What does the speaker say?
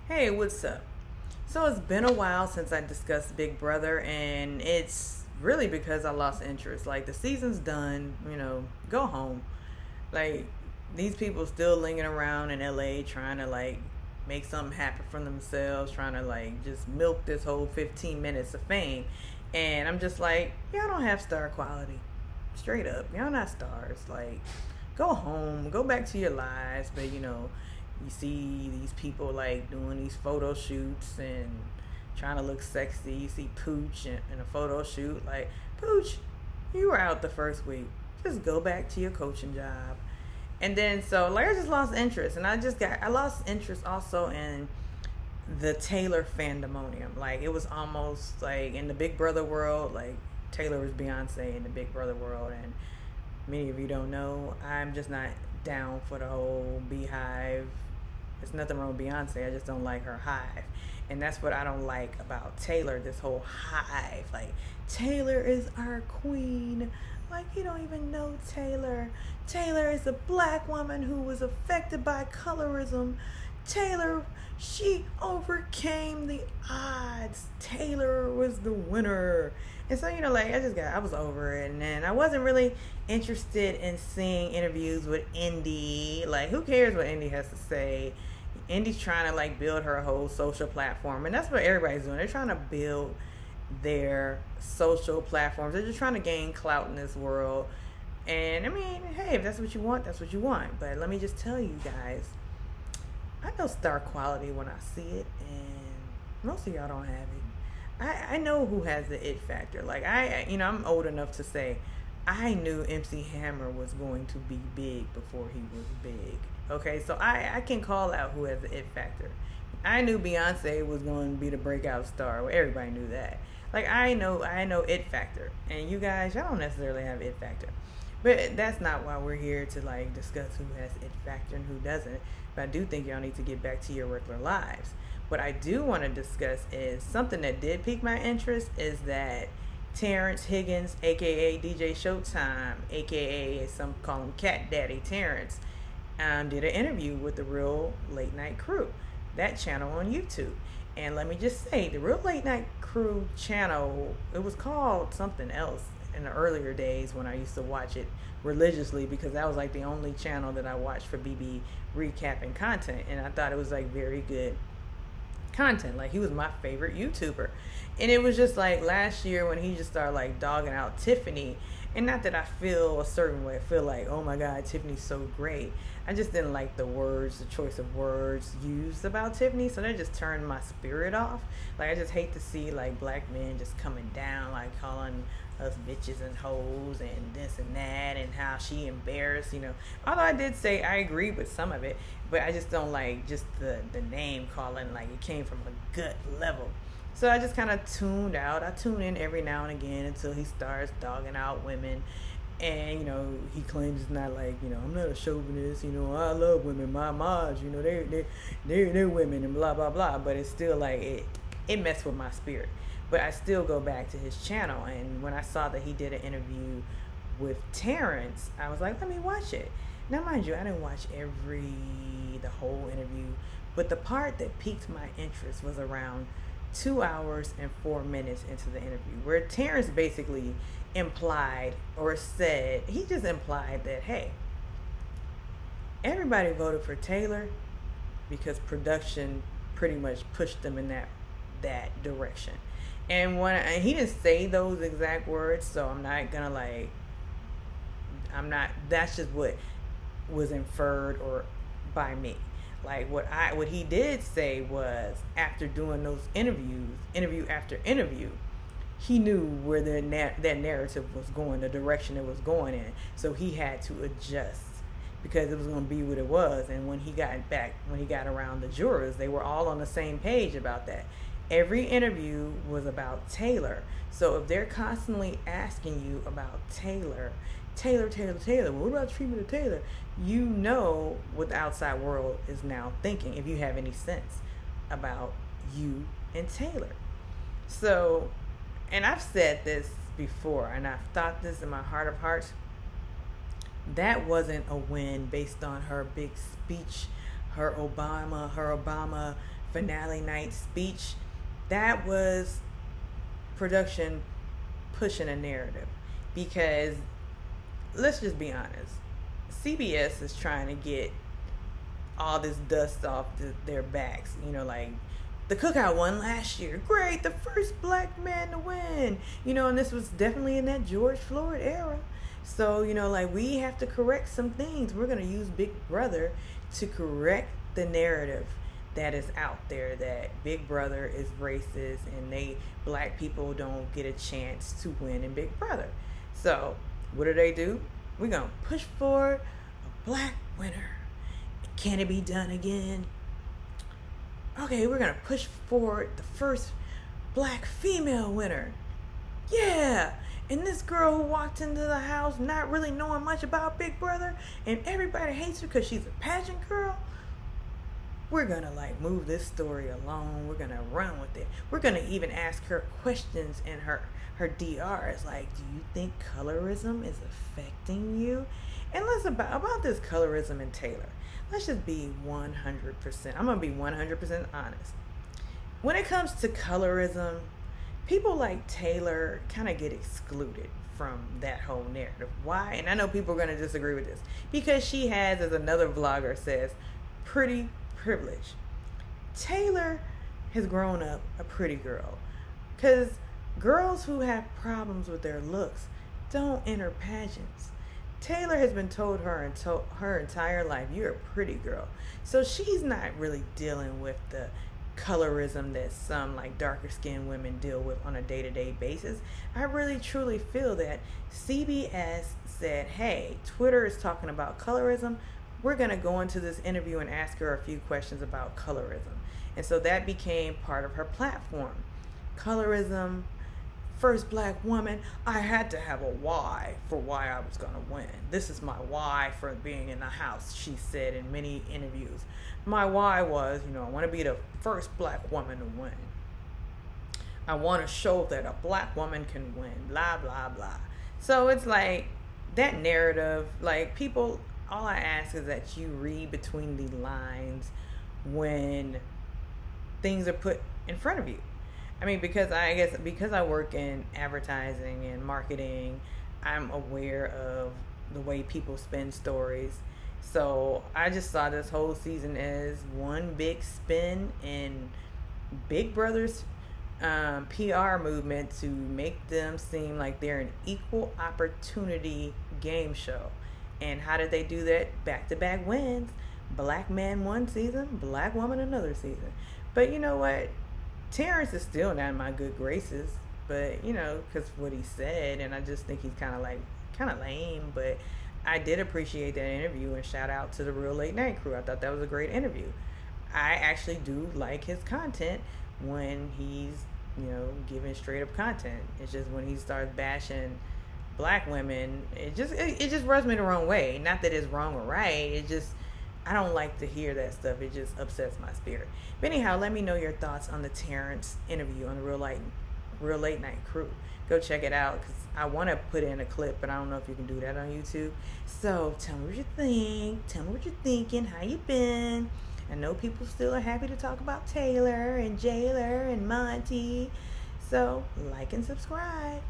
Hey, what's up? So it's been a while since I discussed Big Brother, and it's really because I lost interest. Like, the season's done, go home. Like, these people still lingering around in LA trying to, like, make something happen for themselves, trying to, like, just milk this whole 15 minutes of fame. And I'm just like, y'all don't have star quality. Straight up. Y'all not stars. Like, go home, go back to your lives. But, you see these people like doing these photo shoots and trying to look sexy. You see Pooch in a photo shoot. Like, Pooch, you were out the first week. Just go back to your coaching job. And then so like I just lost interest, and I lost interest also in the Taylor fandomonium. Like, it was almost like in the Big Brother world, like Taylor was Beyonce in the Big Brother world, and many of you don't know, I'm just not down for the whole beehive. There's nothing wrong with Beyonce. I just don't like her hive. And that's what I don't like about Taylor, this whole hive. Like, Taylor is our queen. Like, you don't even know Taylor. Taylor is a black woman who was affected by colorism. Taylor, she overcame the odds. Taylor was the winner. And so, like, I was over it. And then I wasn't really interested in seeing interviews with Indy. Like, who cares what Indy has to say? Indy's trying to, like, build her whole social platform. And that's what everybody's doing. They're trying to build their social platforms. They're just trying to gain clout in this world. And, I mean, hey, if that's what you want, that's what you want. But let me just tell you guys, I know star quality when I see it. And most of y'all don't have it. I know who has the it factor. Like, I'm old enough to say I knew MC Hammer was going to be big before he was big. Okay, so I can call out who has the it factor. I knew Beyonce was going to be the breakout star. Well, everybody knew that. Like, I know it factor. And you guys, y'all don't necessarily have it factor. But that's not why we're here to, like, discuss who has it factor and who doesn't. But I do think y'all need to get back to your regular lives. What I do want to discuss is something that did pique my interest is that Terrance Higgins, aka DJ Showtime, aka some call him Cat Daddy Terrance, did an interview with the Real Late Night Crew, that channel on YouTube. And let me just say, the Real Late Night Crew channel, it was called something else in the earlier days when I used to watch it religiously, because that was like the only channel that I watched for BB recapping content, and I thought it was like very good content. Like, he was my favorite YouTuber. And it was just like last year when he just started like dogging out Tiffany, and not that I feel a certain way, I feel like, oh my god, Tiffany's so great. I just didn't like the choice of words used about Tiffany, so that just turned my spirit off. Like, I just hate to see like black men just coming down, like calling us bitches and hoes and this and that, and how she embarrassed, although I did say I agree with some of it, but I just don't like just the name calling, like it came from a gut level. So I just kind of tuned out. I tune in every now and again until he starts dogging out women. And, he claims it's not like, I'm not a chauvinist, I love women, my mods, they're women and blah, blah, blah. But it's still like, it messed with my spirit. But I still go back to his channel. And when I saw that he did an interview with Terrance, I was like, let me watch it. Now, mind you, I didn't watch the whole interview. But the part that piqued my interest was around 2 hours and 4 minutes into the interview, where Terrance basically implied or said, he just implied that, hey, everybody voted for Taylor because production pretty much pushed them in that direction. And he didn't say those exact words, so that's just what was inferred or by me. Like, what he did say was, after doing those interview after interview, he knew where that narrative was going, the direction it was going in. So he had to adjust because it was going to be what it was. And when he got around the jurors, they were all on the same page about that. Every interview was about Taylor. So if they're constantly asking you about Taylor, what about treatment of Taylor? What the outside world is now thinking, if you have any sense about you and Taylor. So, and I've said this before, and I've thought this in my heart of hearts, that wasn't a win based on her big speech, her Obama finale night speech, that was production pushing a narrative. Because let's just be honest, CBS is trying to get all this dust off their backs. Like the Cookout won last year. Great, the first black man to win. And this was definitely in that George Floyd era. So, like we have to correct some things. We're going to use Big Brother to correct the narrative that is out there that Big Brother is racist and black people don't get a chance to win in Big Brother. So, what do? We're going to push for a black winner. Can it be done again? Okay, we're going to push forward the first black female winner. Yeah! And this girl who walked into the house not really knowing much about Big Brother and everybody hates her because she's a pageant girl. We're going to move this story along. We're going to run with it. We're going to even ask her questions in her DRs. Do you think colorism is affecting you? And let's about this colorism in Taylor. Let's just be 100%. I'm going to be 100% honest. When it comes to colorism, people like Taylor kind of get excluded from that whole narrative. Why? And I know people are going to disagree with this. Because she has, as another vlogger says, pretty privilege. Taylor has grown up a pretty girl. Because girls who have problems with their looks don't enter pageants. Taylor has been told her entire life, you're a pretty girl. So she's not really dealing with the colorism that some darker skinned women deal with on a day-to-day basis. I really truly feel that CBS said, hey, Twitter is talking about colorism. We're going to go into this interview and ask her a few questions about colorism. And so that became part of her platform. Colorism, first black woman. I had to have a why for why I was going to win. This is my why for being in the house, she said in many interviews. My why was, I want to be the first black woman to win. I want to show that a black woman can win, blah, blah, blah. So it's that narrative, people, all I ask is that you read between the lines when things are put in front of you. Because I work in advertising and marketing, I'm aware of the way people spin stories. So I just saw this whole season as one big spin in Big Brother's PR movement to make them seem like they're an equal opportunity game show. And how did they do that? Back-to-back wins. Black man one season, black woman another season. But you know what? Terrance is still not in my good graces, but because what he said, and I just think he's kind of lame. But I did appreciate that interview, and shout out to the Real Late Night crew. I thought that was a great interview. I actually do like his content when he's giving straight up content. It's just when he starts bashing black women, it just rubs me the wrong way. Not that it's wrong or right. I don't like to hear that stuff. It just upsets my spirit. But anyhow, let me know your thoughts on the Terrance interview on the Real Late Night crew. Go check it out because I want to put in a clip, but I don't know if you can do that on YouTube. So tell me what you think. Tell me what you're thinking. How you been? I know people still are happy to talk about Taylor and Jailer and Monty. So like and subscribe.